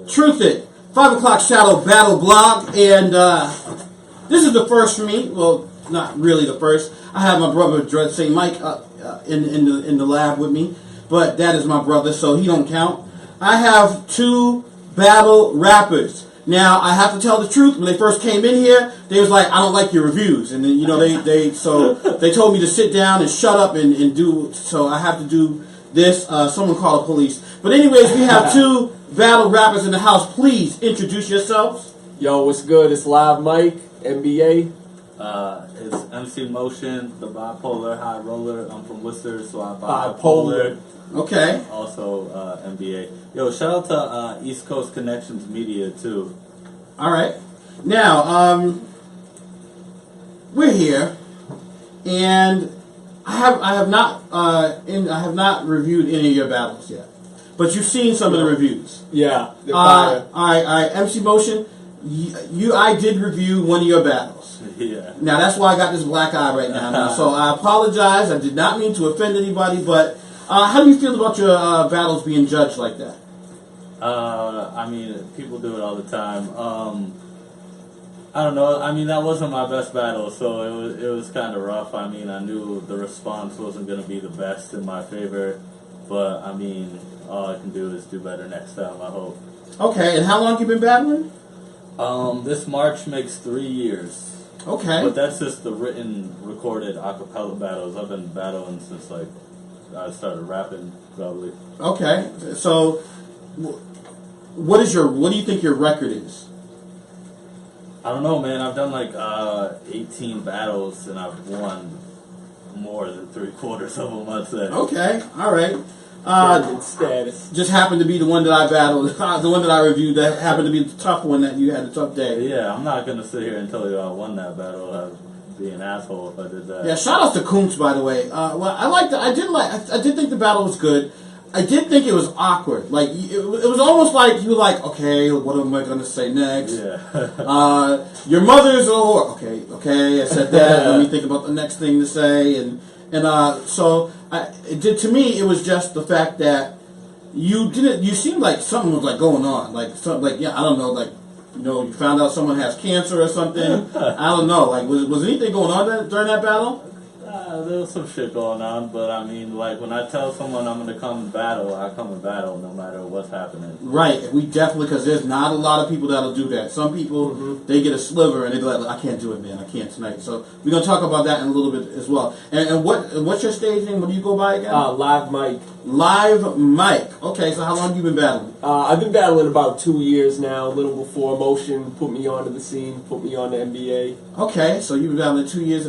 Truth It, 5 o'clock shadow battle blog, and this is the first for me. Well, not really the first. I have my brother Dread St. Mike in the lab with me, but that is my brother, so he don't count. I have 2 battle rappers. Now I have to tell the truth. When they first came in here, they was like, "I don't like your reviews," and then they told me to sit down and shut up and do. So I have to do this. Someone call the police. But anyways, we have 2 battle rappers in the house. Please introduce yourselves. Yo, what's good? It's Live Mike, NBA. It's MC Motion, the bipolar high roller. I'm from Worcester, so I'm bipolar. Okay. Also, NBA. Yo, shout out to East Coast Connections Media too. All right. Now, we're here, and I have not reviewed any of your battles yet, but you've seen some of the reviews. Yeah. All right. MC Motion, I did review one of your battles. Yeah. Now that's why I got this black eye right now. So I apologize. I did not mean to offend anybody, but how do you feel about your battles being judged like that? I mean, people do it all the time. I don't know. I mean, that wasn't my best battle, so it was kind of rough. I mean, I knew the response wasn't going to be the best in my favor, but I mean, all I can do is do better next time, I hope. Okay, and how long you been battling? This March makes 3 years. Okay. But that's just the written, recorded acapella battles. I've been battling since like I started rapping, probably. Okay, so what do you think your record is? I don't know, man. I've done like 18 battles and I've won more than 3/4 of them, I'd say. Okay, all right. Status. Just happened to be the one that I battled, the one that I reviewed. That happened to be the tough one that you had a tough day. Yeah, I'm not gonna sit here and tell you I won that battle. I'd be an asshole if I did that. Yeah, shout out to Koontz, by the way. Well, I did think the battle was good. I did think it was awkward. Like it was almost like you were like, okay, what am I gonna say next? Yeah. Your mother's a whore. Okay, I said that. Let me think about the next thing to say, and so to me, it was just the fact that you seemed like something was like going on, like something like, yeah, I don't know, like, you know, you found out someone has cancer or something. I don't know, like was anything going on during that battle? There was some shit going on, but I mean, like, when I tell someone I'm gonna come and battle, I come and battle no matter what's happening. Right, we definitely, because there's not a lot of people that'll do that. Some people, they get a sliver and they're like, I can't do it, man, I can't tonight. So we're gonna talk about that in a little bit as well. And what's your stage name? What do you go by again? Live Mike. Live Mike. Okay, so how long have you been battling? I've been battling about 2 years now. A little before Motion put me onto the scene, put me on the NBA. Okay, so you've been battling 2 years.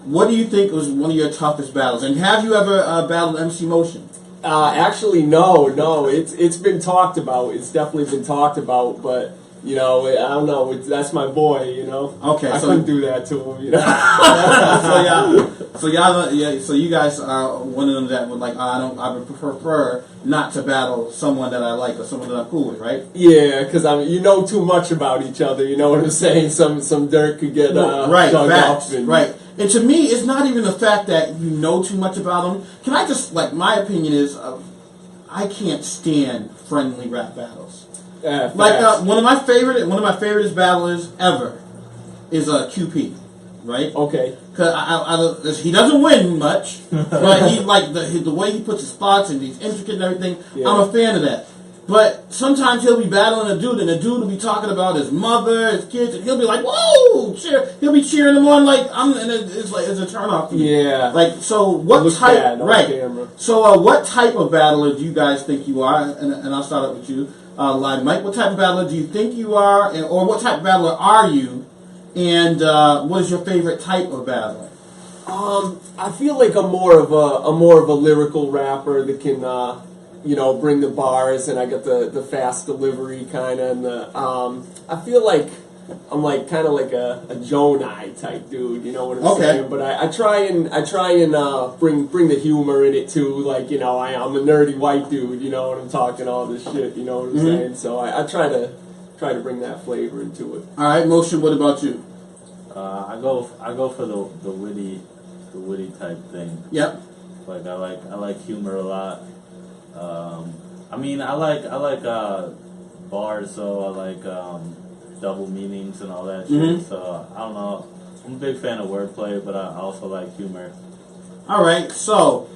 What do you think was one of your toughest battles? And have you ever battled MC Motion? Actually, no. It's been talked about. It's definitely been talked about, but you know, I don't know. That's my boy, you know. Okay, I couldn't do that to him, you know. So you guys are one of them that would like, I would prefer not to battle someone that I like or someone that I'm cool with, right? Yeah, because you know too much about each other. You know what I'm saying? Some dirt could get right, dug facts, up. Right. And to me, it's not even the fact that you know too much about them. Can I just, like, my opinion is, I can't stand friendly rap battles. Like one of my favorite battlers ever is QP, right? Okay. Because he doesn't win much, but he like the way he puts his spots and he's intricate and everything. Yeah. I'm a fan of that. But sometimes he'll be battling a dude, and the dude will be talking about his mother, his kids, and he'll be like, "Whoa!" Cheer! He'll be cheering him on like and it's a turn off to me. Yeah. Like, so what type? Right. Camera. So what type of battler do you guys think you are? And I'll start up with you, Live Mike. What type of battler do you think you are, or what type of battler are you? And what is your favorite type of battler? I feel like I'm more of a lyrical rapper that can bring the bars, and I got the fast delivery kind of, and I feel like I'm like kind of like a Jonai type dude, you know what I'm saying? But I try and bring the humor in it too, like, you know, I'm a nerdy white dude, you know what I'm talking, all this shit, you know what I'm saying? So I try to bring that flavor into it. All right, Motion. What about you? I go for the witty type thing. Yep. Like I like humor a lot. I mean, I like bars, so I like double meanings and all that shit. So I don't know. I'm a big fan of wordplay, but I also like humor. All right, so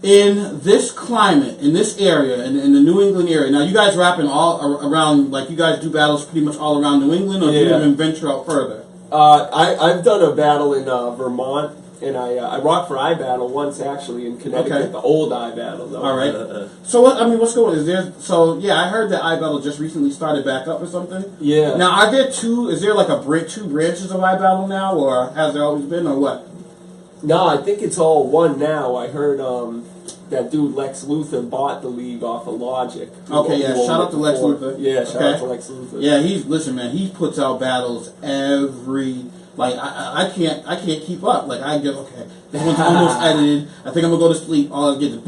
in this climate, in this area, in the New England area, now you guys rapping all around, like you guys do battles pretty much all around New England, or do you even venture out further? I've done a battle in Vermont, and I rocked for iBattle once actually in Connecticut, the old iBattle though. All right. So what's going on? Is there? So yeah, I heard that iBattle just recently started back up or something. Yeah. Now are there two? Is there like two branches of iBattle now, or has there always been, or what? No, I think it's all one now. I heard that dude Lex Luthor bought the league off of Logic. Okay, yeah. Shout out to Lex Luthor. Yeah, shout out to Lex Luthor. Yeah, listen, man. He puts out battles every. Like I can't keep up. Like I get this one's almost edited. I think I'm gonna go to sleep. All I get is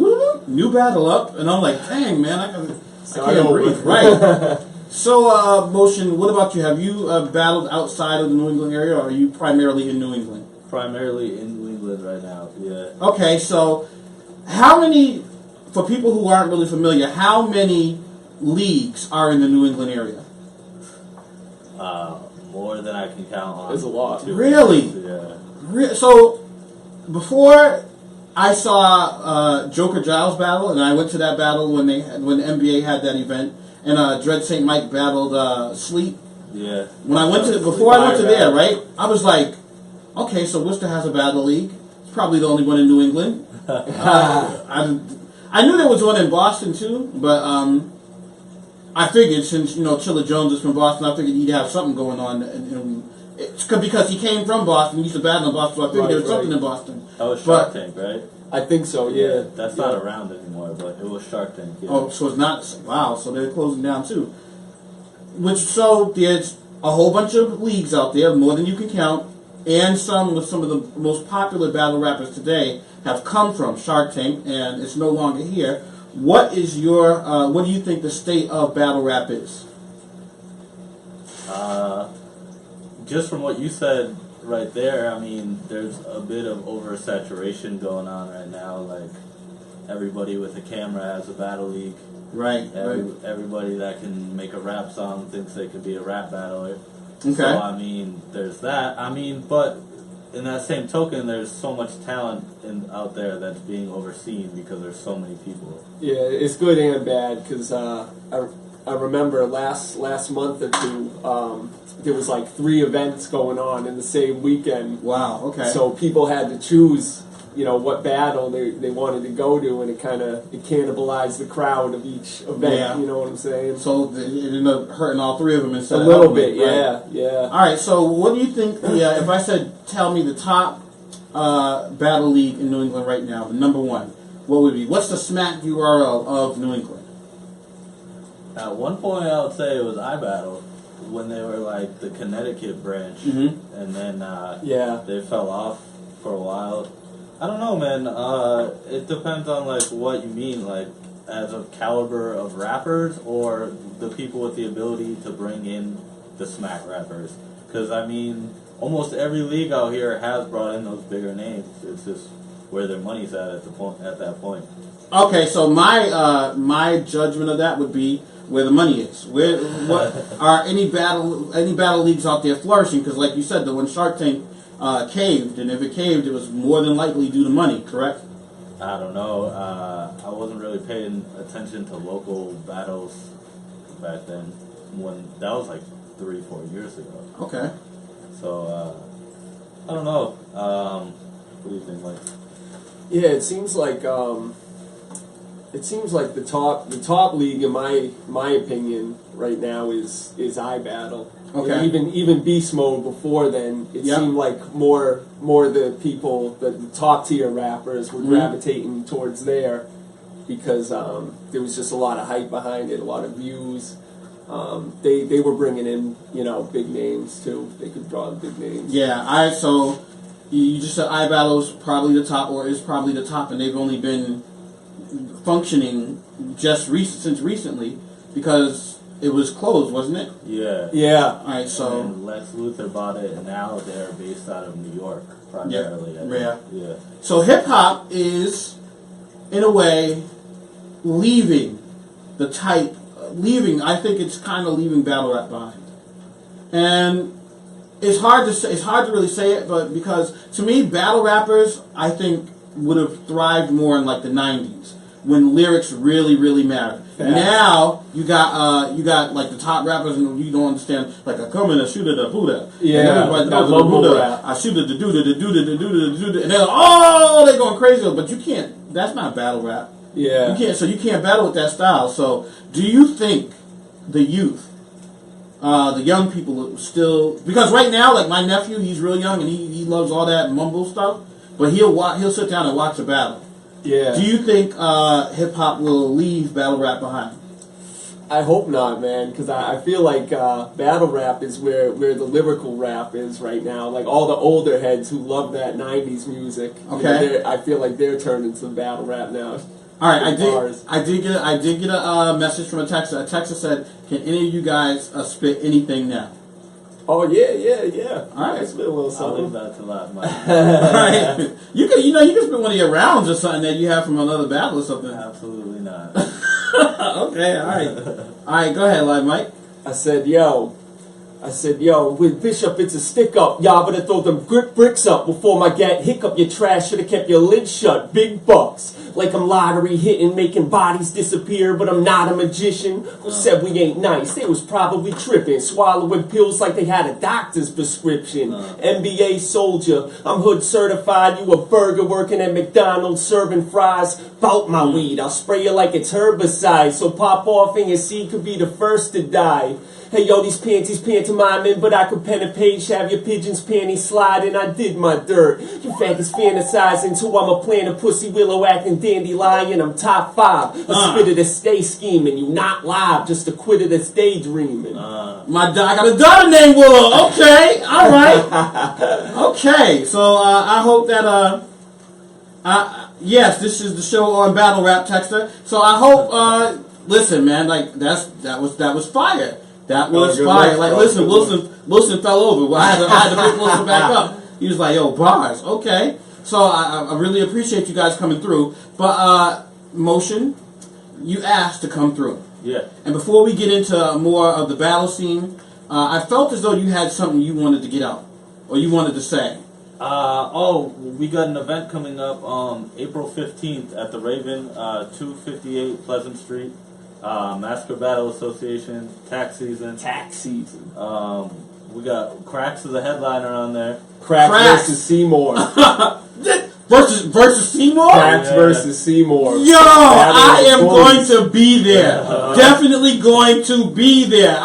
new battle up, and I'm like, dang man, I can't breathe. Right. So, Motion, what about you? Have you battled outside of the New England area, or are you primarily in New England? Primarily in New England right now. Yeah. Okay, so how many? For people who aren't really familiar, how many leagues are in the New England area? More than I can count on. There's a lot. Really? Yeah. So, before I saw Joker Giles battle, and I went to that battle when the NBA had that event, and Dread St. Mike battled Sleep. Yeah. When I went to before I went to there, right? I was like, okay, so Worcester has a battle league. It's probably the only one in New England. I knew there was one in Boston too, but I figured since Chilla Jones is from Boston, I figured he'd have something going on. It's because he came from Boston, he used to battle in Boston, so I figured there was something in Boston. That was Shark Tank, right? I think so. Yeah. That's not around anymore, but it was Shark Tank. Yeah. Oh, so it's not. Wow, so they're closing down too. So there's a whole bunch of leagues out there, more than you can count, and some of the most popular battle rappers today have come from Shark Tank, and it's no longer here. What is your? What do you think the state of battle rap is? Just from what you said right there, I mean, there's a bit of oversaturation going on right now. Like everybody with a camera has a battle league. Right. Everybody that can make a rap song thinks they could be a rap battler. Okay. So I mean, there's that. I mean, but in that same token, there's so much talent out there that's being overseen because there's so many people. Yeah, it's good and bad because I remember last month or two there was like 3 events going on in the same weekend. Wow. Okay. So people had to choose, what battle they wanted to go to, and it cannibalized the crowd of each event. Yeah. You know what I'm saying? So it ended up hurting all 3 of them instead a of little helping, bit. right? Yeah. All right. So what do you think? If I said, tell me the top battle league in New England right now, the number 1, what would it be? What's the smack URL of New England? At one point, I would say it was iBattle when they were like the Connecticut branch, and then they fell off for a while. I don't know, man. It depends on like what you mean, like as a caliber of rappers or the people with the ability to bring in the smack rappers. Because I mean, almost every league out here has brought in those bigger names. It's just where their money's at that point. Okay, so my judgment of that would be where the money is. What are any battle leagues out there flourishing? Because like you said, when Shark Tank caved, and if it caved, it was more than likely due to money. Correct? I don't know. I wasn't really paying attention to local battles back then. That was like 3-4 years ago. Okay. So I don't know. What do you think, Mike? Yeah, it seems like the top league in my opinion right now is iBattle. Okay. And even Beast Mode before then, it seemed like more the people, the top tier rappers were gravitating towards there because there was just a lot of hype behind it, a lot of views. They were bringing in big names too. They could draw the big names. Yeah. So you just said iBattle is probably the top, or is probably the top, and they've only been functioning since recently because it was closed, wasn't it? Yeah. Yeah. All right. So and Lex Luthor bought it, and now they're based out of New York primarily. Yeah. So hip hop is, in a way, leaving the type leaving. I think it's kind of leaving battle rap behind, and it's hard to say. It's hard to really say it, but because to me, battle rappers, I think, would have thrived more in like the '90s when lyrics really, really mattered. Fact. Now you got like the top rappers, and you don't understand. Like I come in and shoot at the Buddha, Yeah, and everybody that knows the mumble Buddha. rap. I shoot at the Duda, and they're like, oh, they're going crazy. But you can't. That's not battle rap. Yeah. You can't. So you can't battle with that style. So do you think the youth, the young people, still, because right now, like my nephew, he's real young and he loves all that mumble stuff, but he'll sit down and watch a battle. Yeah. Do you think hip hop will leave battle rap behind? I hope not, man, because I feel like battle rap is where the lyrical rap is right now. Like all the older heads who love that '90s music. Okay. I feel like they're turning to battle rap now. All right, Bars. I did get a message from a texter. A texter said, "Can any of you guys spit anything now?" Oh yeah. All right. It's been a little I'll something. leave that to that, Mike. All right, you can spit one of your rounds or something that you have from another battle or something. Absolutely not. Okay, all right, go ahead, live Mike. I said, yo, with Bishop, it's a stick up. Y'all better throw them grip bricks up before my gat hiccup. Your trash should have kept your lid shut. Big bucks. Like I'm lottery hitting, making bodies disappear, but I'm not a magician. Who said we ain't nice? They was probably tripping, swallowing pills like they had a doctor's prescription. NBA soldier, I'm hood certified. You a burger working at McDonald's serving fries. Bout my weed, I'll spray you like it's herbicide. So pop off and your seed could be the first to die. Hey yo, these panties pantomiming, but I could pen a page, have your pigeons panties sliding. I did my dirt. You faggots fantasizing, so I'm a plan a pussy willow acting dandelion. I'm top 5. A spitter that stay scheming. You not live, just a quitter that's daydreaming. I got a daughter named Willow. Okay, all right. Okay, so I hope that yes, this is the show on battle rap texter. So I hope listen, man, like that was fire. That was fire. Like, listen, Wilson fell over. Well, I had to pick Wilson back up. He was like, yo, bars. Okay. So I really appreciate you guys coming through. But, Motion, you asked to come through. Yeah. And before we get into more of the battle scene, I felt as though you had something you wanted to get out. Or you wanted to say. We got an event coming up April 15th at the Raven, 258 Pleasant Street. Massacre Battle Association, tax season. We got Cracks as a headliner on there. Cracks versus Seymour. versus Seymour? Cracks versus Seymour. Yo, I am going to be there. Definitely going to be there.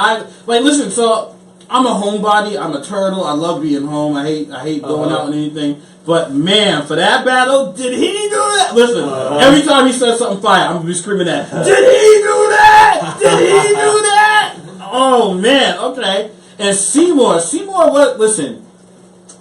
Listen, so I'm a homebody. I'm a turtle. I love being home. I hate going out and anything. But man, for that battle, did he do that? Listen, every time he says something fire, I'm gonna be screaming that. Did he do that? Did he do that? Oh man, okay. And Seymour, what? Listen,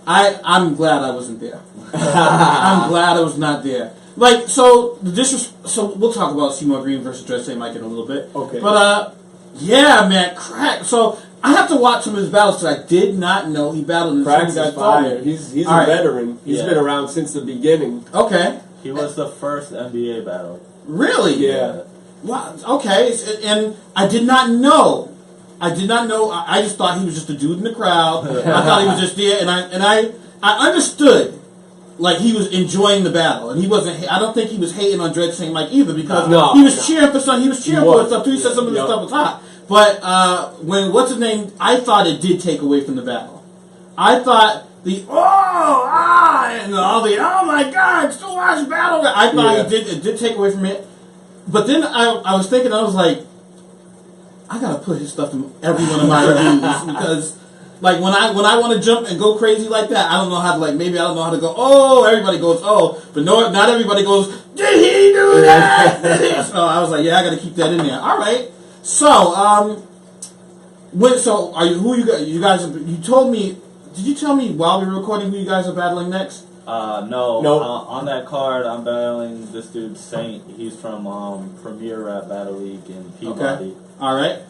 I'm glad I wasn't there. I'm glad I was not there. Like, so we'll talk about Seymour Green versus Dread St. Mike in a little bit. Okay. But yeah, man, Crack. So I have to watch some of his battles because I did not know he battled in the Cracks guys is fire. He's a veteran. He's been around since the beginning. Okay. He was the first NBA battle. Really? Yeah. Wow. Okay. And I did not know. I just thought he was just a dude in the crowd. I thought he was just there, and I understood. Like, he was enjoying the battle, and he wasn't. I don't think he was hating on Dread St. Mike either, because he was cheering for something. He was cheering for stuff too. He said some of the stuff was hot. But when what's his name? I thought it did take away from the battle. I thought and all the oh my god, so much battle. I thought it did take away from it. But then I was thinking, I was like, I gotta put his stuff in every one of my reviews because. Like when I want to jump and go crazy like that, I don't know how to maybe I don't know how to go. Oh, everybody goes but no, not everybody goes. Did he do that? So I was like, yeah, I got to keep that in there. All right. So are you who you guys? You told me. Did you tell me while we were recording who you guys are battling next? No. Nope. On that card, I'm battling this dude Saint. He's from Premier Rap Battle League in Peabody. Okay. All right.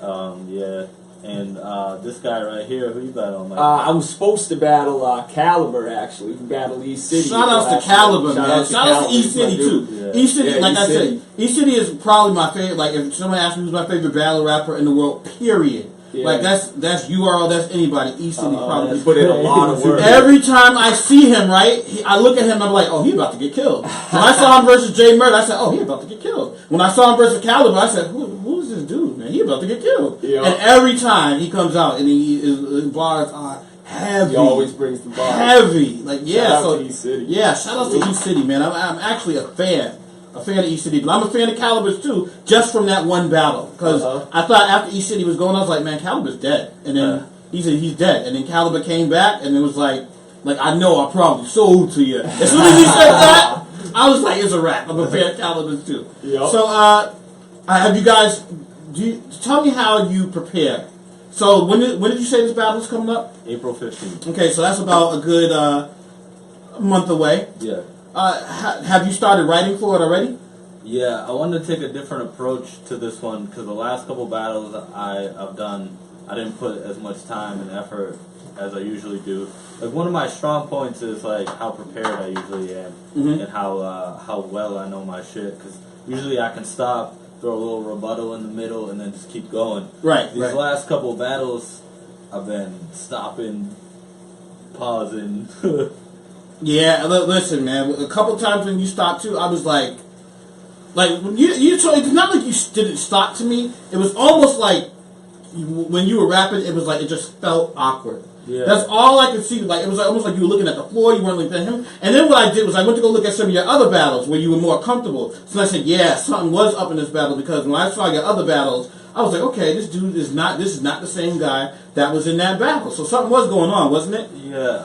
Yeah. And this guy right here, who you battling, Mike? I'm supposed to battle Caliber, actually. We battle East City. Shout outs to Caliber, man. Shout outs to East City, too. Yeah. East City, Yeah, like East I City. said, East City is probably my favorite. Like, if someone asks me who's my favorite battle rapper in the world, period. Yeah. Like, that's URL, that's anybody. East City probably. He put in a lot of work. Every time I see him, right, I look at him, I'm like, oh, he about to get killed. When I saw him versus Jay Murder, I said, oh, he about to get killed. When I saw him versus Caliber, I said, who's this dude, man? He about to get killed. Yeah. And every time he comes out and his bars are heavy. He always brings the bar. Heavy. Like, yeah. Shout out so, to East City. Yeah, shout out to East City, man. I'm actually a fan of East City, but I'm a fan of Caliber's too, just from that one battle. Because I thought after East City was going, I was like, man, Caliber's dead. And then he said he's dead. And then Caliber came back, and it was like I know I probably sold to you. As soon as he said that, I was like, it's a wrap. I'm a fan of Caliber's too. Yep. So, have you guys? Tell me how you prepare. So when did you say this battle's coming up? April 15th. Okay, so that's about a good month away. Yeah. Have you started writing for it already? Yeah, I wanted to take a different approach to this one because the last couple battles I've done, I didn't put as much time and effort as I usually do. Like, one of my strong points is like how prepared I usually am and how well I know my shit. Because usually I can stop, throw a little rebuttal in the middle, and then just keep going. Right. These last couple battles, I've been stopping, pausing. Yeah, listen, man. A couple times when you stopped too, I was like when you told, it's not like you didn't stop to me. It was almost like when you were rapping, it was like it just felt awkward. Yeah. That's all I could see. Like, it was almost like you were looking at the floor, you weren't looking at him. And then what I did was I went to go look at some of your other battles where you were more comfortable. So I said, yeah, something was up in this battle, because when I saw your other battles, I was like, okay, this is not the same guy that was in that battle. So something was going on, wasn't it? Yeah,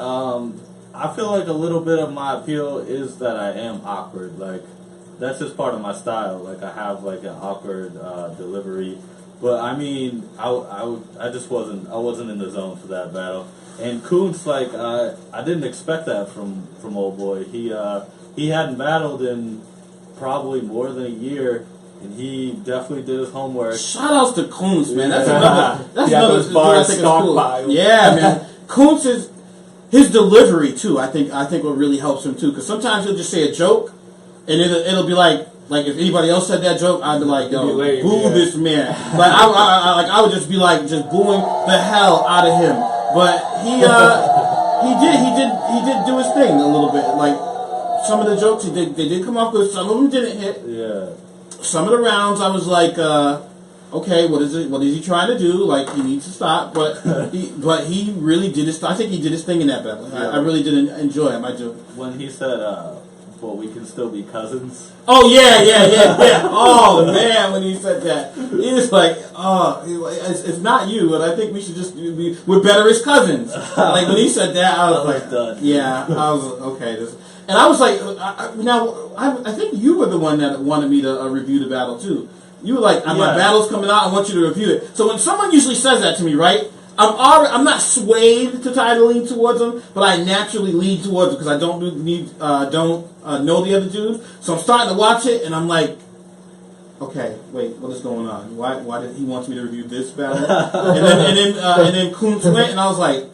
I feel like a little bit of my appeal is that I am awkward. Like, that's just part of my style. Like, I have like an awkward delivery. But I mean, I just wasn't in the zone for that battle. And Kuntz, like, I didn't expect that from old boy. He hadn't battled in probably more than a year, and he definitely did his homework. Shout outs to Kuntz, man. That's another. That's another those bars thing I think is cool. stockpiled. Yeah, man. Kuntz is his delivery too. I think what really helps him too, because sometimes he'll just say a joke, and it'll be like if anybody else said that joke, I'd be like, yo, boo this man. Like I would just be like just booing the hell out of him. But he did do his thing a little bit. Like, some of the jokes they did come off good. Some of them didn't hit. Yeah. Some of the rounds I was like, okay, what is he trying to do? Like, he needs to stop. But he really did his. I think he did his thing in that battle. Yeah. I really did enjoy him. I do. When he said, well, we can still be cousins. Oh yeah. Oh man, when he said that, he was like, "Oh, it's not you, but I think we should just we're better as cousins." Like, when he said that, I was like, done. "Yeah." I was okay. And I was like, I think you were the one that wanted me to review the battle too. You were like, "My battle's coming out. I want you to review it." So when someone usually says that to me, right? I'm not swayed to try to lean towards them, but I naturally lean towards them because I don't know the other dude. So I'm starting to watch it, and I'm like, okay, wait, what is going on? Why did he want me to review this battle? and then Kuntz went, and I was like,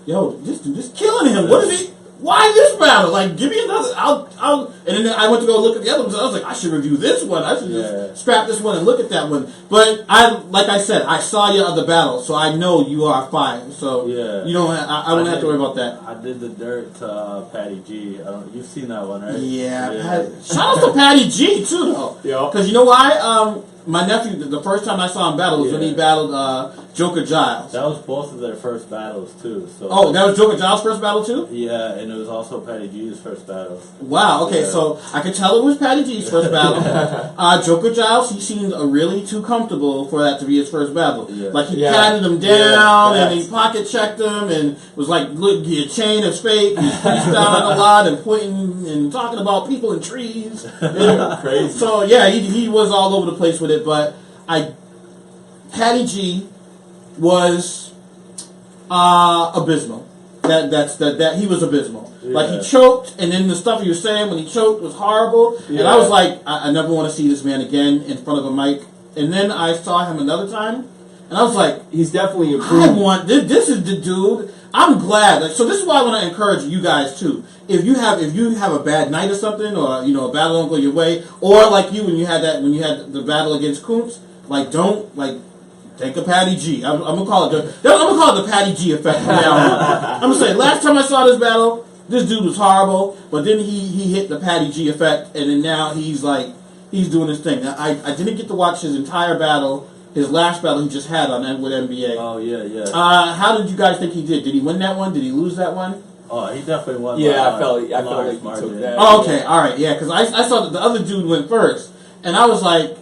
yo, this dude is killing him. What is he? Why this battle? Like, give me another. I'll. And then I went to go look at the other ones. I was like, I should review this one. I should just scrap this one and look at that one. But like I said, I saw your other battle, so I know you are fine. So you don't. I don't have to worry about that. I did the dirt to Patty G. You've seen that one, right? Yeah. Shout out to Patty G too, though. Yeah. Because you know why? My nephew, the first time I saw him battle was when he battled Joker Giles. That was both of their first battles too. So oh, that was Joker Giles' first battle too? Yeah, and it was also Patty G's first battle. Wow, okay, so I could tell it was Patty G's first battle. Joker Giles, he seemed really too comfortable for that to be his first battle. Yeah. Like, he patted him down, and he pocket checked him, and was like, look, your chain is fake. He's freestyling a lot and pointing and talking about people and trees. Crazy. So, yeah, he was all over the place with it, but Patty G was abysmal. That he was abysmal. Yeah. Like, he choked, and then the stuff he was saying when he choked was horrible. Yeah. And I was like, I never want to see this man again in front of a mic. And then I saw him another time, And I was like, he's definitely I improved. want this. This is the dude. I'm glad. Like, so this is why I want to encourage you guys too. If you have a bad night or something, or a battle don't go your way, or like you when you had the battle against Kuntz, like don't like take a Patty G. I'm gonna call it the Patty G effect from now on. I'm gonna say last time I saw this battle, this dude was horrible, but then he hit the Patty G effect, and then now he's doing his thing. Now, I didn't get to watch his entire battle. His last battle he just had with NBA. Oh yeah. How did you guys think he did? Did he win that one? Did he lose that one? Oh, he definitely won. Yeah, I felt like he margin. took that. Oh, okay, all right, yeah, because I saw that the other dude went first, and I was like,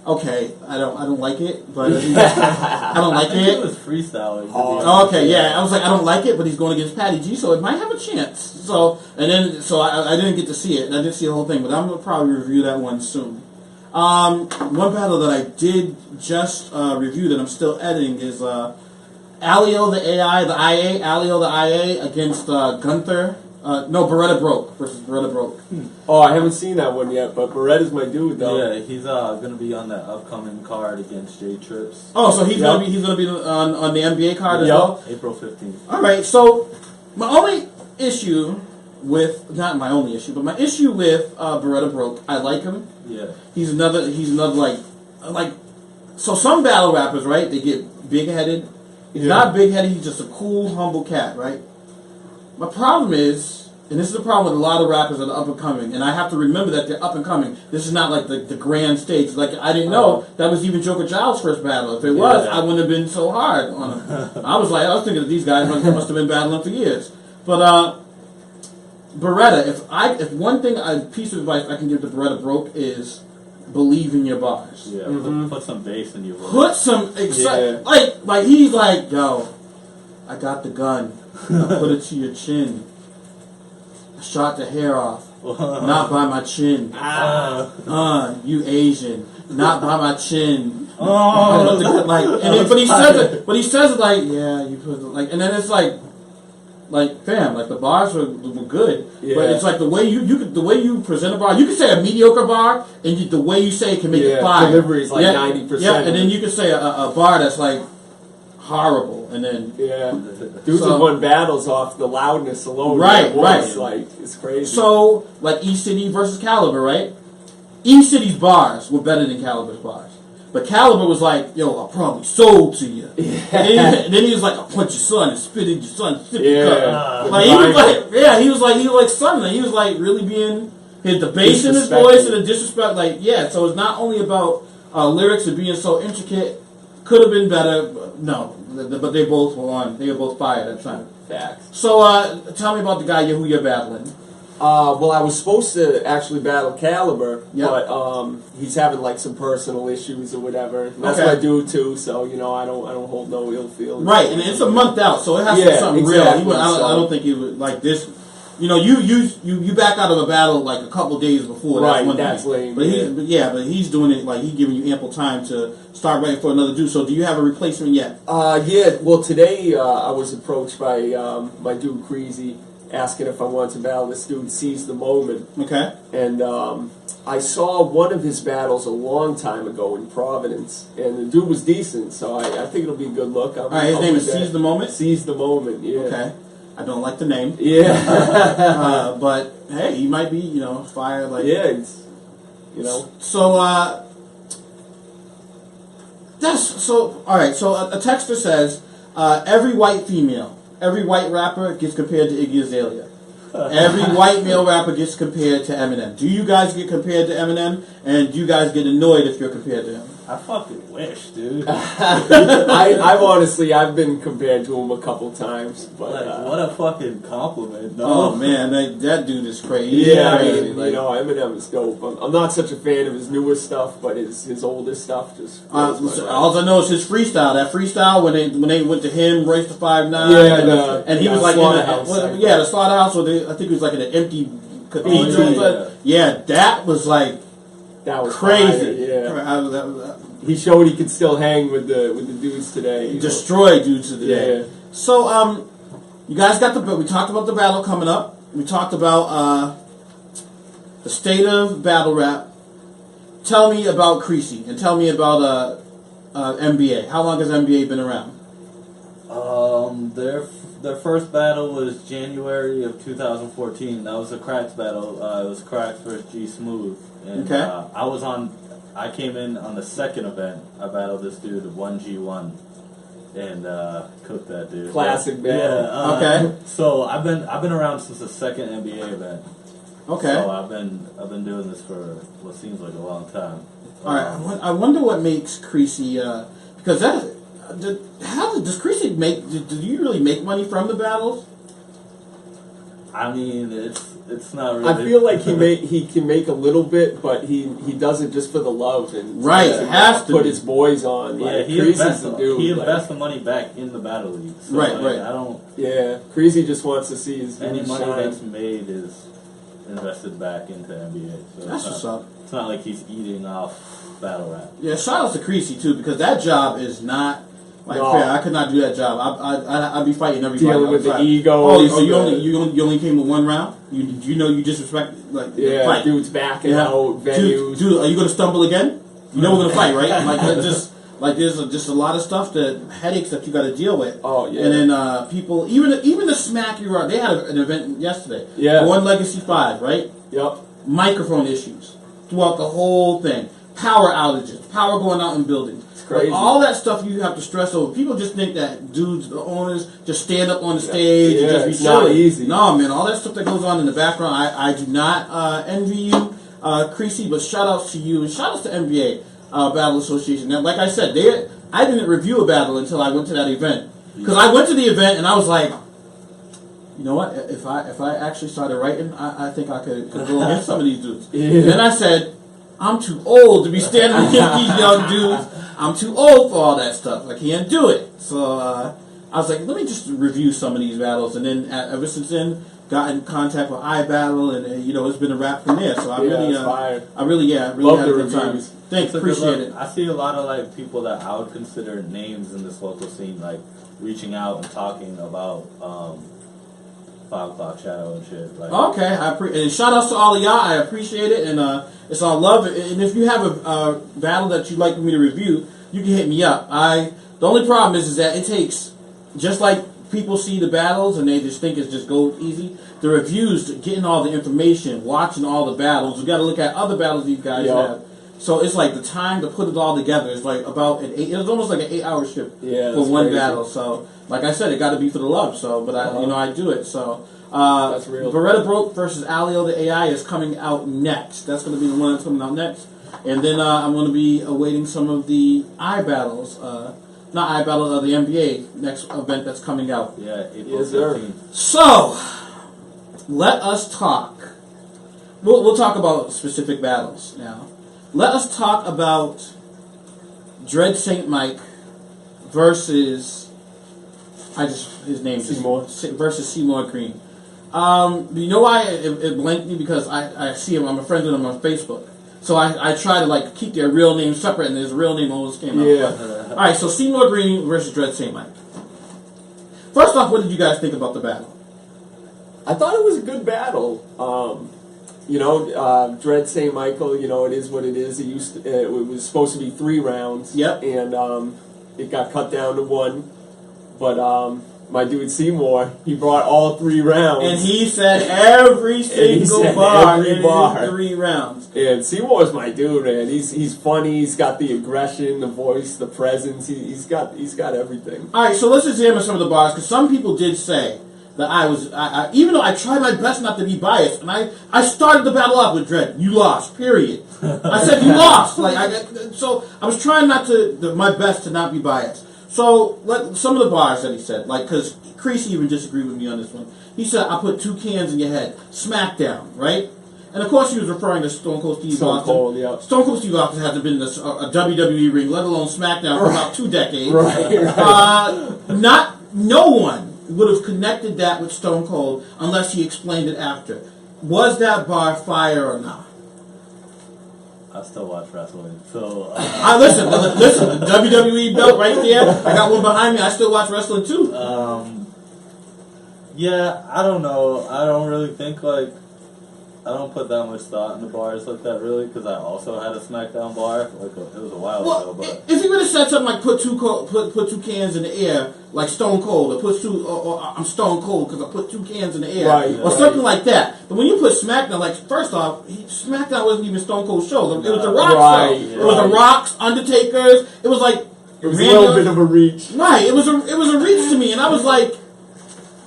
okay, I don't like it, but I don't like He it. was freestyling. Oh, okay, yeah, I was like, I don't like it, but he's going against Patty G, so it might have a chance. So I didn't get to see it, and I didn't see the whole thing, but I'm gonna probably review that one soon. One battle that I did just review that I'm still editing is Alio the IA against Gunther. Beretta Broke versus Beretta Broke. Oh, I haven't seen that one yet, but Beretta's my dude though. Yeah, he's gonna be on that upcoming card against J Trips. Oh, so he's gonna be on the NBA card as well. April 15th. All right, so my issue with Beretta Broke, I like him. Yeah. He's another like so some battle rappers, right? They get big headed. He's not big headed. He's just a cool, humble cat, right? My problem is, and this is the problem with a lot of rappers that are up and coming, and I have to remember that they're up and coming. This is not like the grand stage. Like I didn't know that was even Joker Giles' first battle. If it was, I wouldn't have been so hard on him. I was thinking that these guys must have been battling for years. But Beretta, if one piece of advice I can give to Beretta Broke is believe in your bars. Yeah, put some bass in your voice. Put some like he's like, yo, I got the gun. I put it to your chin. I shot the hair off. Not by my chin. You Asian. Not by my chin. But he says it like, yeah, you put it, and then it's like fam, the bars were good, but it's like the way you present a bar. You can say a mediocre bar, and the way you say it can make it fire. Delivery is 90%. Yeah, and then you can say a bar that's like horrible, and then dudes have won battles off the loudness alone. Right. Like it's crazy. So like E City versus Caliber, right? E City's bars were better than Caliber's bars. But Caliber was like, yo, I probably sold to you. And then he was like, I'll punch your son and spit in your son's sippy cup. He was like son. He was like really being the bass in his voice and the disrespect. So it's not only about lyrics and being so intricate. Could have been better. But they both were on. They were both fired at the time. Facts. So tell me about the guy who you're battling. Well, I was supposed to actually battle Caliber, but he's having some personal issues or whatever. And that's my dude too, so I don't hold no ill feelings. Right, and it's a month out, so it has to be something real. I don't think he would like this. You back out of a battle a couple days before. Right, that's lame. But he's doing it he's giving you ample time to start waiting for another dude. So do you have a replacement yet? Well today I was approached by my dude Creasy, asking if I wanted to battle this dude, Seize the Moment. Okay. And I saw one of his battles a long time ago in Providence, and the dude was decent, so I think it'll be a good look. All right, his name is Seize the Moment? Seize the Moment, yeah. Okay. I don't like the name. Yeah. But, hey, he might be, fire. Yeah, it's, So, all right, so a texter says, every white rapper gets compared to Iggy Azalea. Every white male rapper gets compared to Eminem. Do you guys get compared to Eminem? And do you guys get annoyed if you're compared to him? I fucking wish, dude. I've been compared to him a couple times, but what a fucking compliment! No? Oh man, that dude is crazy. Yeah, crazy. Eminem is dope. I'm not such a fan of his newer stuff, but his older stuff just. All I know is his freestyle. That freestyle when they went to him, Royce the 5'9", and he was like the slaughterhouse. I think it was in an empty cathedral. That was that was crazy. Fire, he showed he could still hang with the dudes today. He destroyed dudes today. Yeah. So you guys we talked about the battle coming up. We talked about the state of battle rap. Tell me about Creasy and tell me about NBA? How long has NBA been around? Their first battle was January of 2014. That was a Cracks battle. It was Cracks versus G Smooth. And, Okay. I came in on the second event. I battled this dude 1G1 and cooked that dude. Classic battle. Yeah. Okay. So I've been around since the second NBA event. Okay. So I've been doing this for what seems like a long time. All right. I wonder what makes Creasy because does Creasy make? Do you really make money from the battles? I mean, it's not really. I feel like he can make a little bit, but he does it just for the love and Right, it has to put be. his boys on. Yeah, Like, he Creasy's the dude. He like, invests the money back in the battle league. So Right, like, right. I don't. yeah, Creasy just wants to see his Any dudes money shine. that's made is invested back into NBA. So That's what's up. It's not like he's eating off battle rap. Yeah, shout out to Creasy too because that job is not like No. fair. I could not do that job. I'd be fighting everybody. Dealing with the outside. egos, Oh, the- you only came with one round. You know you disrespect like the Yeah, fight. dudes backing Yeah. out venues. Dude, are you gonna stumble again? You know we're gonna fight, right? Like that just like there's just a lot of stuff headaches that you got to deal with. Oh, yeah. And then people even the smack you are. They had an event yesterday. Yeah. One Legacy 5, right? Yep. Microphone issues throughout the whole thing. Power outages, power going out in buildings. It's crazy. Like, all that stuff you have to stress over. People just think that dudes, the owners, just stand up on the stage and Yeah, just be it's not silly. easy. No, man, all that stuff that goes on in the background, I do not envy you, Creasy, but shout outs to you and shout outs to NBA Battle Association. Now, like I said, I didn't review a battle until I went to that event. Because I went to the event and I was like, you know what? If I actually started writing, I think I could go against some of these dudes. Yeah. And then I said, I'm too old to be standing against these young dudes. I'm too old for all that stuff. I can't do it. So I was like, let me just review some of these battles. And then ever since then, got in contact with iBattle, and you know it's been a wrap from there. So I really Love had the a good time. reviews. Thanks, It's a good appreciate look. it. I see a lot of like people that I would consider names in this local scene, like reaching out and talking about 5 O'Clock Shadow and shit. Like, Okay, and shout outs to all of y'all. I appreciate it, and it's all love. And if you have a battle that you'd like me to review, you can hit me up. The only problem is that it takes, just like people see the battles and they just think it's just go easy. The reviews, getting all the information, watching all the battles. We got to look at other battles these guys have. So it's like the time to put it all together is like about an 8. It was almost like an 8-hour shift for one crazy. battle. So, like I said, it got to be for the love. So, but I do it. So, That's real. Beretta Broke versus Alio the AI is coming out next. That's going to be the one that's coming out next. And then I'm going to be awaiting some of the iBattles. Not iBattle, the NBA next event that's coming out. yeah, April Yes, sir. 15th. So, let us talk. We'll talk about specific battles now. Let us talk about Dread St. Mike versus his name Seymour. versus Seymour Green. You know why it blanked me? Because I see him. I'm a friend with him on Facebook. So I try to like keep their real names separate, and his real name always came out. Yeah. All right, so Seymour Green versus Dread St. Mike. First off, what did you guys think about the battle? I thought it was a good battle. Dread St. Michael, it is what it is. It was supposed to be 3 rounds. Yep. And it got cut down to 1. But my dude Seymour, he brought all 3 rounds. And he said every single said bar every in bar. his 3 rounds. And Seymour's my dude, man. He's funny. He's got the aggression, the voice, the presence. He's got everything. All right, so let's examine some of the bars because some people did say that I even though I tried my best not to be biased, and I started the battle off with Dread. You lost. Period. I said you lost. So I was trying my best to not be biased. So some of the bars that he said, because Creasy even disagreed with me on this one. He said I put 2 cans in your head. Smackdown, right? And of course he was referring to Stone Cold Steve Stone Austin. Cold, yeah. Stone Cold Steve Austin hasn't been in a WWE ring, let alone SmackDown, for about 2 decades. Right. No one would have connected that with Stone Cold unless he explained it after. Was that bar fire or not? I still watch wrestling, so Listen, the WWE belt right there. I got one behind me. I still watch wrestling too. yeah, I don't know. I don't really think don't put that much thought into bars like that really, because I also had a SmackDown bar. It was a while ago, but if he would have said something like put two cans in the air, like Stone Cold, or I'm Stone Cold because I put 2 cans in the air, or something like that. But when you put SmackDown, like first off, SmackDown wasn't even Stone Cold's show. It was the Rock's show. It was the Rock's, Undertaker's. It was like it was a little bit of a reach. Right. It was a reach to me, and I was like,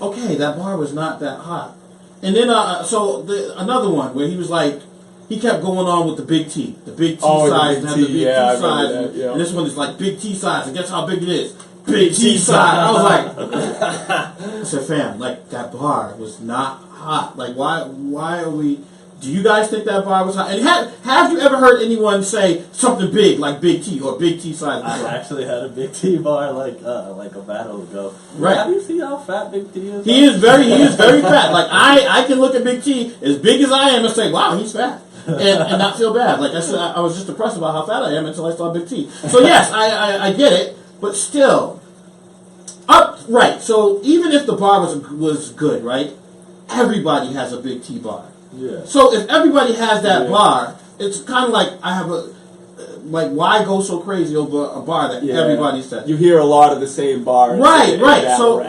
okay, that bar was not that hot. And then, another one where he was like, he kept going on with the big T size, and had the big T size, and this one is like big T size, and guess how big it is? Big T size. I was like, I said, fam, like that bar was not hot. Like, why are we? Do you guys think that bar was hot? And have you ever heard anyone say something big like Big T or Big T size? I actually had a Big T bar like a battle ago. Right. Have you seen how fat Big T is? He is very fat. Like I can look at Big T as big as I am and say, wow, he's fat. And not feel bad. Like I said, I was just depressed about how fat I am until I saw Big T. So yes, I get it, but still. Right. So even if the bar was good, right? Everybody has a Big T bar. Yeah. So if everybody has that bar, it's kind of like why go so crazy over a bar that everybody says? You hear a lot of the same bars. Right. So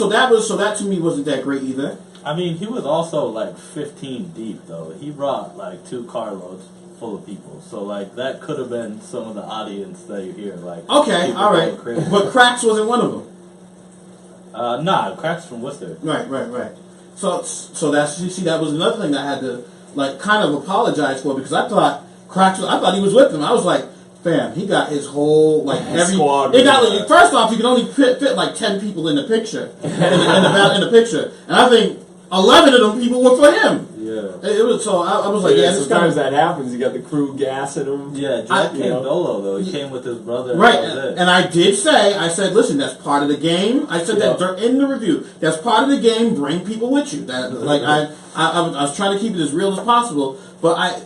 that to me wasn't that great either. I mean, he was also like 15 deep though. He brought like 2 carloads full of people. So like that could have been some of the audience that you hear. Like okay, all right, but Cracks wasn't one of them. Nah, Cracks from Worcester. Right. So that's, you see, that was another thing that I had to like kind of apologize for, because I thought I thought he was with them. I was like, fam, he got his whole like every squad. It got like, first off, you can only fit like 10 people in the picture in the picture, and I think 11 of them people were for him. Yeah, it was so. I was like, sometimes that happens. You got the crew gassing him. Yeah, Jack came dolo though. He came with his brother. Right, and I did say, I said, listen, that's part of the game. I said that in the review. That's part of the game. Bring people with you. That like I was trying to keep it as real as possible, but I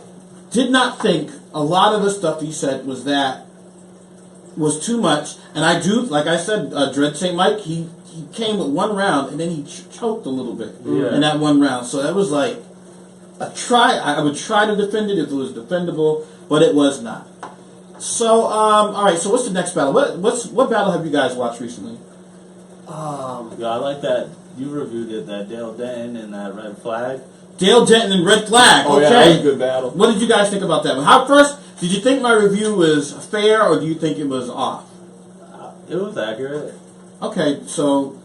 did not think a lot of the stuff he said was too much. And I do, like I said, Dread St. Mike, he came with one round and then he choked a little bit in that one round. So that was like I would try to defend it if it was defendable, but it was not. So all right. So what's the next battle? What battle have you guys watched recently? Yeah, I like that you reviewed it. That Dale Denton and that Red Flag. Dale Denton and Red Flag. Oh, okay, yeah, that was a good battle. What did you guys think about that? How first did you think my review was fair, or do you think it was off? It was accurate. Okay, so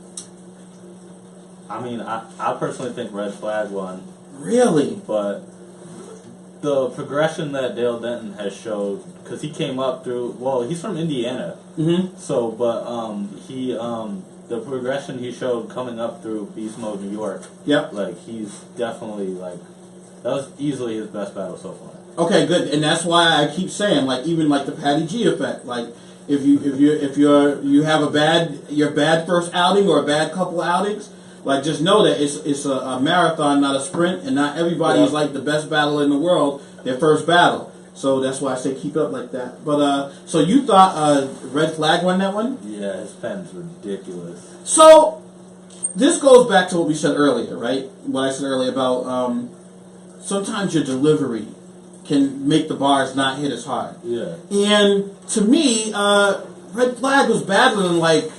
I mean, I personally think Red Flag won. Really? But the progression that Dale Denton has showed, because he came up through, well, he's from Indiana. Mm-hmm. So, but the progression he showed coming up through Beast Mode New York. Yep. Like, he's definitely, like, that was easily his best battle so far. Okay, good. And that's why I keep saying, like, even like the Patty G effect, like, if you have your bad first outing or a bad couple outings, like, just know that it's a marathon, not a sprint, and not everybody is like the best battle in the world their first battle. So that's why I say keep up like that. But so you thought Red Flag won that one? Yeah, his pen's ridiculous. So this goes back to what we said earlier, right? What I said earlier about sometimes your delivery can make the bars not hit as hard. Yeah. And to me, Red Flag was battling like,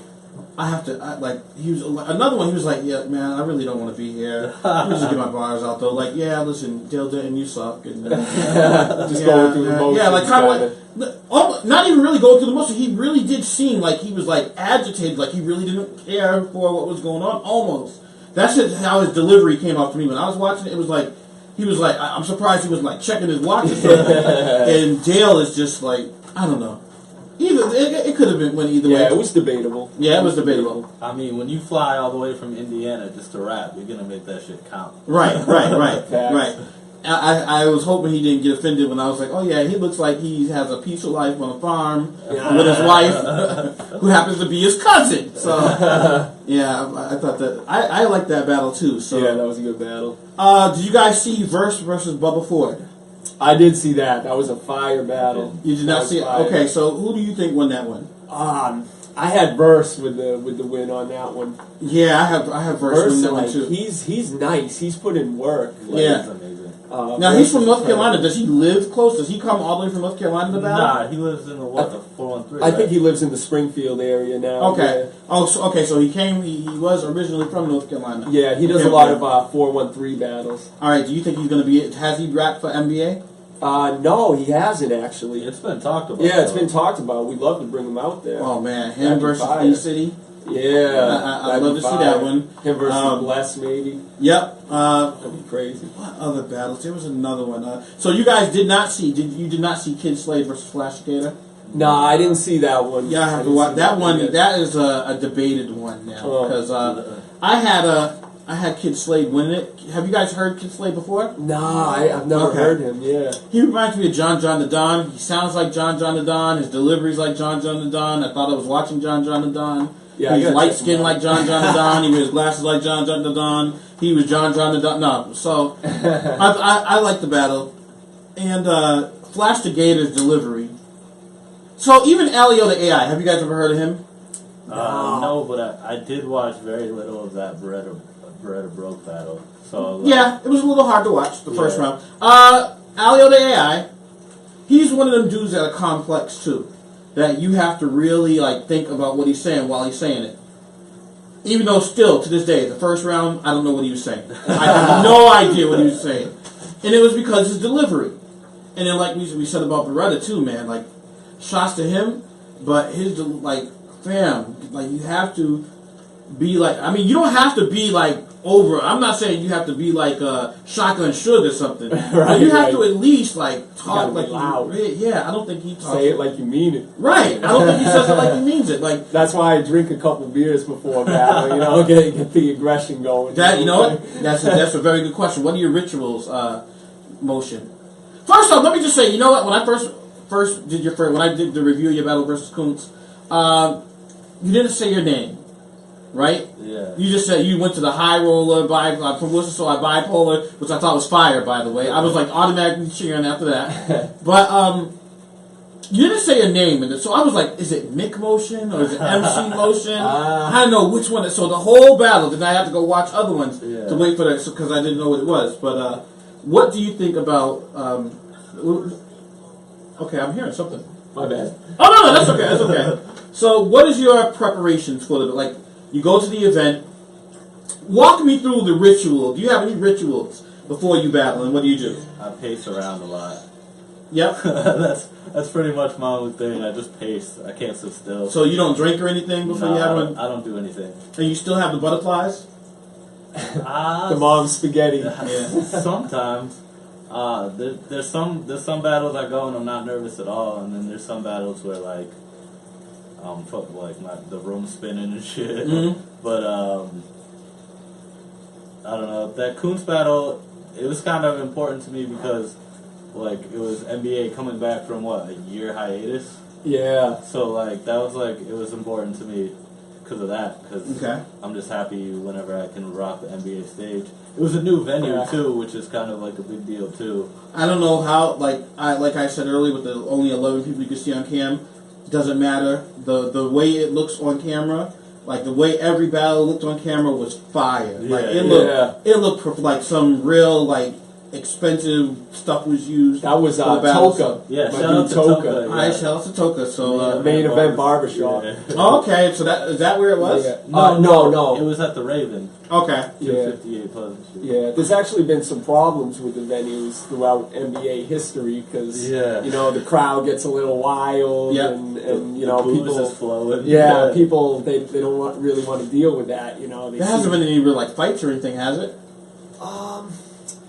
he was another one. He was like, yeah, man, I really don't want to be here. Let me just get my bars out though. Like, yeah, listen, Dale Denton, you suck. And, just going through the motions. Yeah, like kind of not even really going through the motions. He really did seem like he was like agitated, like he really didn't care for what was going on. Almost. That's just how his delivery came off to me when I was watching it. It was like he was like, I'm surprised he was like checking his watch or something. And Dale is just like, I don't know. It could have went either way. Yeah, it was debatable. Yeah, it was debatable. I mean, when you fly all the way from Indiana just to rap, you're gonna make that shit count. Right. I was hoping he didn't get offended when I was like, oh yeah, he looks like he has a peaceful life on a farm with his wife, who happens to be his cousin. So yeah, I thought that I liked that battle too. So yeah, that was a good battle. Did you guys see Verse versus Bubba Ford? I did see that. That was a fire battle. You did not see it? Okay, so who do you think won that one? I had Verse with the win on that one. Yeah, I have Verse winning that one too. He's nice. He's put in work. Like, yeah. He's amazing. Now he's from North Carolina. Does he live close? Does he come all the way from North Carolina to battle? Nah, he lives in the 413. I think he lives in the Springfield area now. Okay. Yeah. Oh, so, okay. So he came. He was originally from North Carolina. Yeah, he does a lot of 413 battles. All right. Do you think he's going to be? Has he rapped for NBA? No, he hasn't actually. It's been talked about. Yeah, it's been talked about. We'd love to bring him out there. Oh man, him versus E-City. Yeah, I'd love to see that one. Him versus Bless, maybe. Yep. That'd be crazy. What other battles? There was another one. So you guys did not see? You did not see Kid Slade versus Flash Gator? Nah, I didn't see that one. Yeah, I have to watch that one. Yet. That is a debated one now because I had Kid Slade winning it. Have you guys heard Kid Slade before? Nah, I've never heard him. Yeah, he reminds me of John the Don. He sounds like John the Don. His delivery's like John the Don. I thought I was watching John the Don. Yeah, he's light skinned like John the Don. He wears glasses like John the Don. He was John the Don. No, so I like the battle and Flash the Gator's delivery. So even Alio the AI, have you guys ever heard of him? No, but I did watch very little of that Beretta Broke battle. So Yeah, it was a little hard to watch the first round. Alio the AI, he's one of them dudes that are complex too. That you have to really think about what he's saying while he's saying it. Even though still, to this day, the first round, I don't know what he was saying. I have no idea what he was saying. And it was because his delivery. And then like we said about Beretta too, man, shots to him, but his, you have to be you don't have to be over. I'm not saying you have to be Shotgun Suge or something. But you have to at least talk loud. Yeah, I don't think he talks. Say it like you mean it. Right. I don't think he says it like he means it. That's why I drink a couple beers before battle. Get the aggression going. That you know what? That's a very good question. What are your rituals, Motion? First off, let me just say, you know what? When I first did when I did the review of your battle versus Kuntz, you didn't say your name, right? Yeah. You just said you went to the high roller from Worcester, so I bipolar, which I thought was fire, by the way. I was automatically cheering after that. But you didn't say your name, and so I was like, is it Mick Motion or is it MC Motion? I don't know which one. So the whole battle, then I had to go watch other ones to wait for that because I didn't know what it was. But what do you think about? Okay, I'm hearing something. My bad. Oh no, that's okay. That's okay. So, what is your preparations for the You go to the event. Walk me through the ritual. Do you have any rituals before you battle, and what do you do? I pace around a lot. Yep. That's pretty much my own thing. I just pace. I can't sit still. So you don't drink or anything before you have one? I don't do anything. And you still have the butterflies? The mom spaghetti. Yeah. Sometimes. There's some battles I go and I'm not nervous at all, and then there's some battles where the room spinning and shit. Mm-hmm. But I don't know, that Kuntz battle, it was kind of important to me because it was NBA coming back from a year hiatus. Yeah. So that was it was important to me because of that. Because I'm just happy whenever I can rock the NBA stage. It was a new venue too, which is kind of a big deal too. I don't know how. I said earlier, with the only 11 people you can see on cam, doesn't matter. The way it looks on camera, the way every battle looked on camera was fire. It looked like some real expensive stuff was used. That was Toka. Yeah, shout out to Toka. Alright, shout out to Toka. So main event barbershop. Yeah. Oh, okay, so is that where it was? Yeah. No. It was at the Raven. Okay. 258 Pleasant Street. Yeah, there's actually been some problems with the venues throughout NBA history because the crowd gets a little wild and the people is flowing. Yeah, people they don't really want to deal with that. There hasn't been any real fights or anything, has it?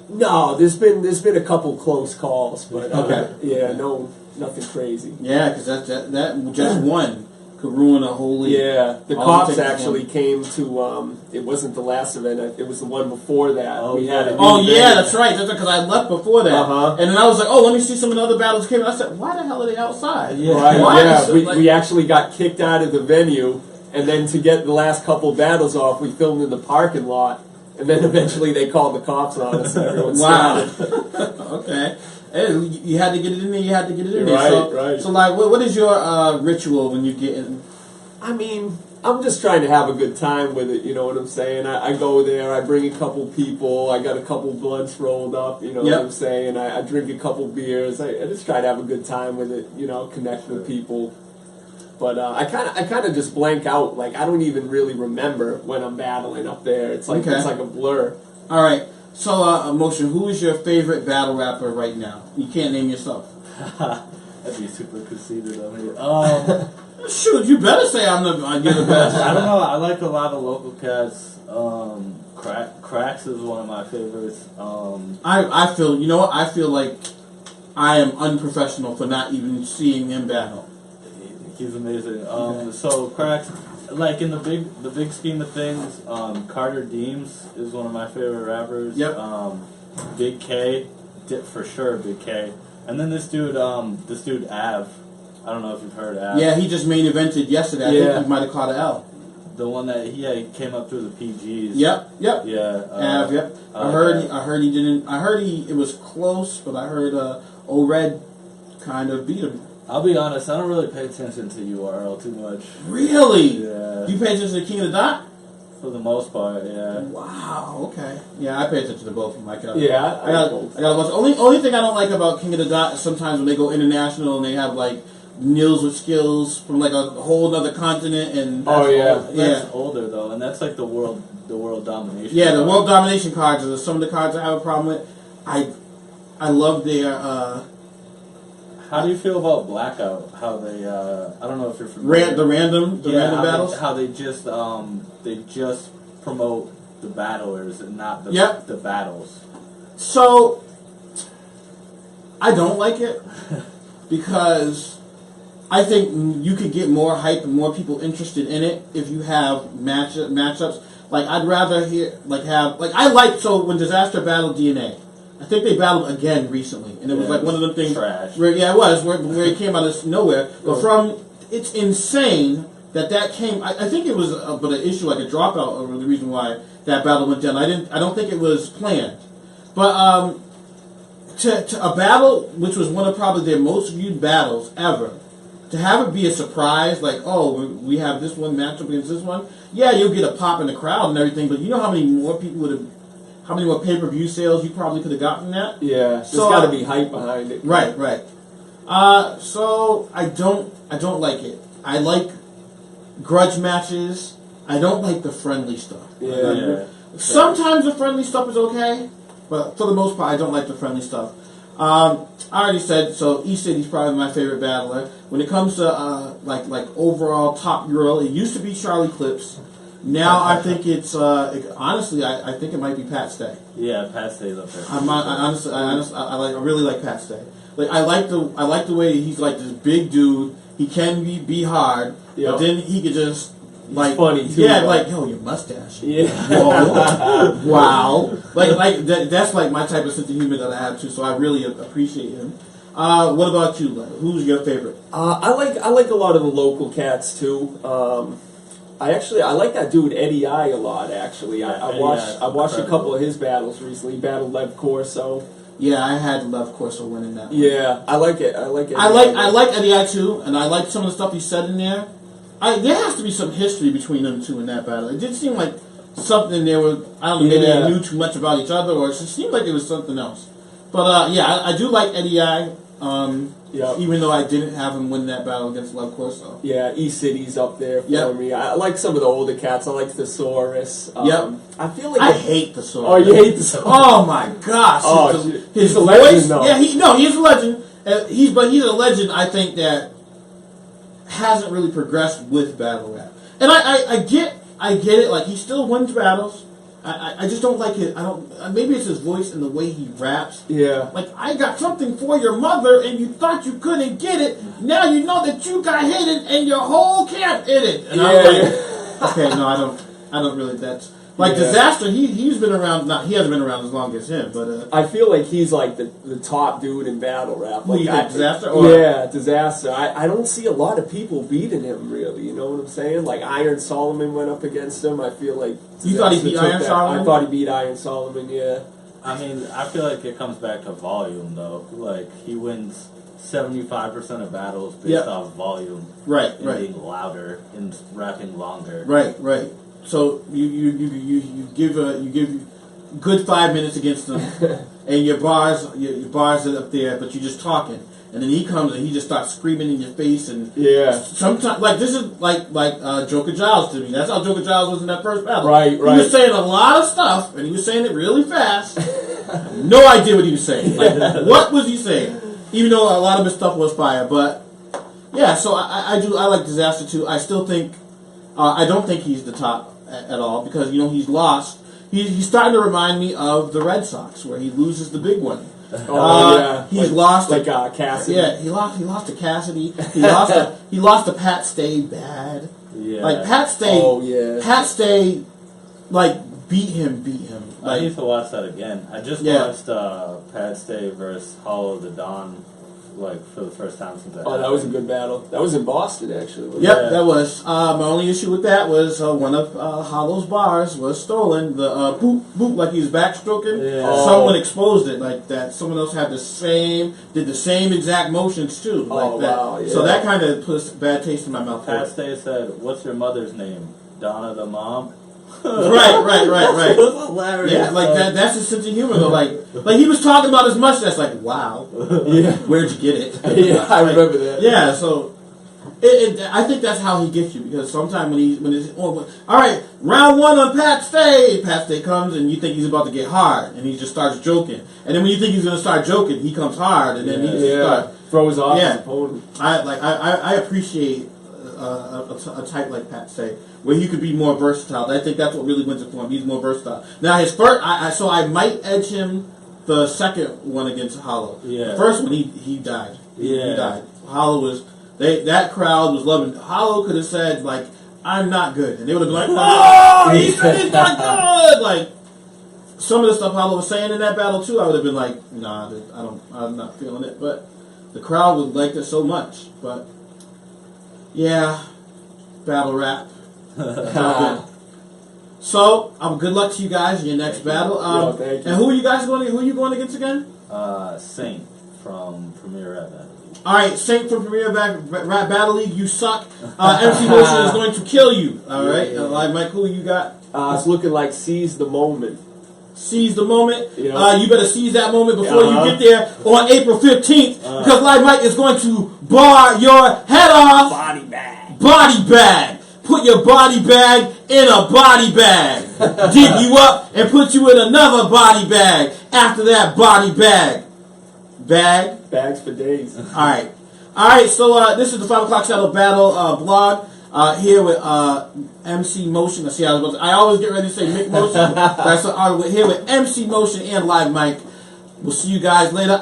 No, there's been a couple close calls, but nothing crazy. Yeah, because that just one could ruin a whole league. Yeah, the cops actually came to. It wasn't the last event. It was the one before that. Oh, we had. That's right. That's because I left before that, and then I was like, let me see some of the other battles came. And I said, why the hell are they outside? Yeah, right. We actually got kicked out of the venue, and then to get the last couple battles off, we filmed in the parking lot. And then eventually they called the cops on us and everyone started. Okay. Hey, you had to get it in there, you had to get it in there. Right. So what is your ritual when you get in? I mean, I'm just trying to have a good time with it, you know what I'm saying? I go there, I bring a couple people, I got a couple blunts rolled up, you know what I'm saying? I drink a couple beers, I just try to have a good time with it, you know, connect with people. But I kind of just blank out, like I don't even really remember when I'm battling up there. It's like it's like a blur. All right. So, Emotion, who is your favorite battle rapper right now? You can't name yourself. That'd be super conceited of me. Shoot, you better say you're the best. I don't know. I like a lot of local cats. Cracks is one of my favorites. I feel, you know what? I feel like I am unprofessional for not even seeing him battle. He's amazing. So Cracks, like in the big scheme of things, Carter Deems is one of my favorite rappers. Yep. Big K, for sure, Big K. And then this dude Av. I don't know if you've heard Av. Yeah, he just main evented yesterday. I think he might have caught an L. The one that he came up through the PGs. Yep. Yeah. Av. Yep. I heard he didn't. I heard it was close, but I heard O-Red kind of beat him. I'll be honest, I don't really pay attention to URL too much. Really? Yeah. You pay attention to King of the Dot? For the most part, yeah. Wow. Okay. Yeah, I pay attention to both of them. I got both. I got a bunch. Only thing I don't like about King of the Dot is sometimes when they go international and they have like Nils with skills from like a whole other continent and that's older though, and that's like the world domination. Yeah, the world domination cards are some of the cards I have a problem with. I love their. How do you feel about Blackout? How they, I don't know if you're familiar. The random battles? How they just promote the battlers and not the battles. So, I don't like it because I think you could get more hype and more people interested in it if you have matchups. Like, I'd rather so when Disaster battled DNA, I think they battled again recently, and it was like one of the things. Trash. Where it came out of nowhere. But it's insane that came. I think it was but an issue like a dropout over the reason why that battle went down. I don't think it was planned, but to a battle which was one of probably their most viewed battles ever, to have it be a surprise, like we have this one matchup against this one. Yeah, you'll get a pop in the crowd and everything, but you know how many more people would have. How many more pay-per-view sales you probably could have gotten that? Yeah, there's got to be hype behind it. Right. So I don't like it. I like grudge matches. I don't like the friendly stuff. Yeah. Sometimes the friendly stuff is okay, but for the most part, I don't like the friendly stuff. I already said so. E-City's probably my favorite battler. When it comes to like overall top girl, it used to be Charlie Clips. Now I think it's honestly I think it might be Pat Stay. Yeah, Pat Stay's up there. I really like Pat Stay. Like I like the way he's like this big dude. He can be hard, but then he could just like funny too. Yeah, like yo, your mustache. Yeah. Whoa. Wow. Like that's like my type of sense of humor that I have too. So I really appreciate him. What about you? Like, who's your favorite? I like a lot of the local cats too. I like that dude Eddie I a lot. Actually, I watched a couple of his battles recently. He battled Lev Corso. Yeah, I had Lev Corso winning that one. Yeah, I like it. I like Eddie I too, and I like some of the stuff he said in there. There has to be some history between them two in that battle. It did seem like something they were. I don't know. Maybe they knew too much about each other, or it seemed like it was something else. But I do like Eddie I. Even though I didn't have him win that battle against Lev Corso. Yeah, E-City's up there for me. I like some of the older cats. I like Thesaurus. I feel like I hate Thesaurus. Oh, you hate Thesaurus? Oh my gosh! He's a voice, legend, though. Yeah, he's a legend. He's a legend. I think that hasn't really progressed with battle rap, and I get it. Like he still wins battles. I just don't like it. I don't. Maybe it's his voice and the way he raps. Yeah. Like I got something for your mother, and you thought you couldn't get it. Now you know that you got hit it, and your whole camp hit it. And I'm like, okay, no, I don't really. That's like Disaster. He's been around. He hasn't been around as long as him, but I feel like he's like the top dude in battle rap. Like Disaster. Disaster. I don't see a lot of people beating him really. You know what I'm saying? Like Iron Solomon went up against him. I feel like you thought he beat Iron Solomon. I thought he beat Iron Solomon. Yeah. I mean, I feel like it comes back to volume though. Like he wins 75% of battles based Yep. off volume. Right, And right. being louder and rapping longer. Right, right. So you give a good 5 minutes against them, and your bars are up there, but you're just talking, and then he comes and he just starts screaming in your face, and Yeah. sometimes like this is like Joker Giles to me. That's how Joker Giles was in that first battle. Right, He was saying a lot of stuff, and he was saying it really fast. No idea what he was saying. Like, what was he saying? Even though a lot of his stuff was fire, but yeah. So I like Disaster too. I still think I don't think he's the top at all because he's lost. He's starting to remind me of the Red Sox where he loses the big one. Yeah. He's lost like Cassidy. Yeah, he lost to Cassidy. He lost to Pat Stay bad. Yeah. Like Pat Stay. Oh, yeah. Pat Stay, like beat him. I Like, need to watch that again. I just Yeah. watched Pat Stay versus Hollow the Dawn, like for the first time since Oh, that was a good battle. That was in Boston, actually. wasn't Yep, Yeah. that was. My only issue with that was one of Hollow's bars was stolen. The boop, boop, like he was backstroking. Yeah. Oh. Someone exposed it like that. Someone else did the same exact motions too. Like Oh, that. wow, yeah. So that kind of puts a bad taste in my mouth. for Pat it. Stay said, "What's your mother's name? Donna the mom." Right. It was hilarious. Yeah, like that. That's his sense of humor though. Like he was talking about his mustache. Like, wow, Yeah. where'd you get it? Yeah, I Like, remember that. Yeah, so I think that's how he gets you because sometimes when it's all right, round one on Pat Stay comes and you think he's about to get hard and he just starts joking, and then when you think he's gonna start joking, he comes hard and then he just starts. Throws off Yeah. his opponent. I appreciate a type like Pat Stay where he could be more versatile. I think that's what really wins it for him. He's more versatile. Now his first, so I might edge him the second one against Hollow. Yeah. The first one he died. He Yeah. died. Hollow was that crowd was loving. Hollow could have said like, "I'm not good," and they would have been like, "Oh, he's not good." Like some of the stuff Hollow was saying in that battle too, I would have been like, "Nah, I'm not feeling it." But the crowd would like it so much. But yeah, battle rap. So, good luck to you guys in your next battle. Thank you. And who are you going against again? Saint from Premier Rap Battle League. All right, Saint from Premier Rap Battle League, you suck. MC Motion is going to kill you. All right, Yeah. Mike, who you got? It's looking like Seize the Moment. Seize the moment. Yeah. You better seize that moment before Uh-huh. you get there on April 15th, because Live Mike is going to bar your head off. Body bag. Body bag. Put your body bag in a body bag. Dig you up and put you in another body bag. After that body bag. Bags for days. Alright. Alright, so this is the 5 o'clock Shadow Battle blog. Here with MC Motion. I always get ready to say Mick Motion. That's here with MC Motion and Live Mike. We'll see you guys later.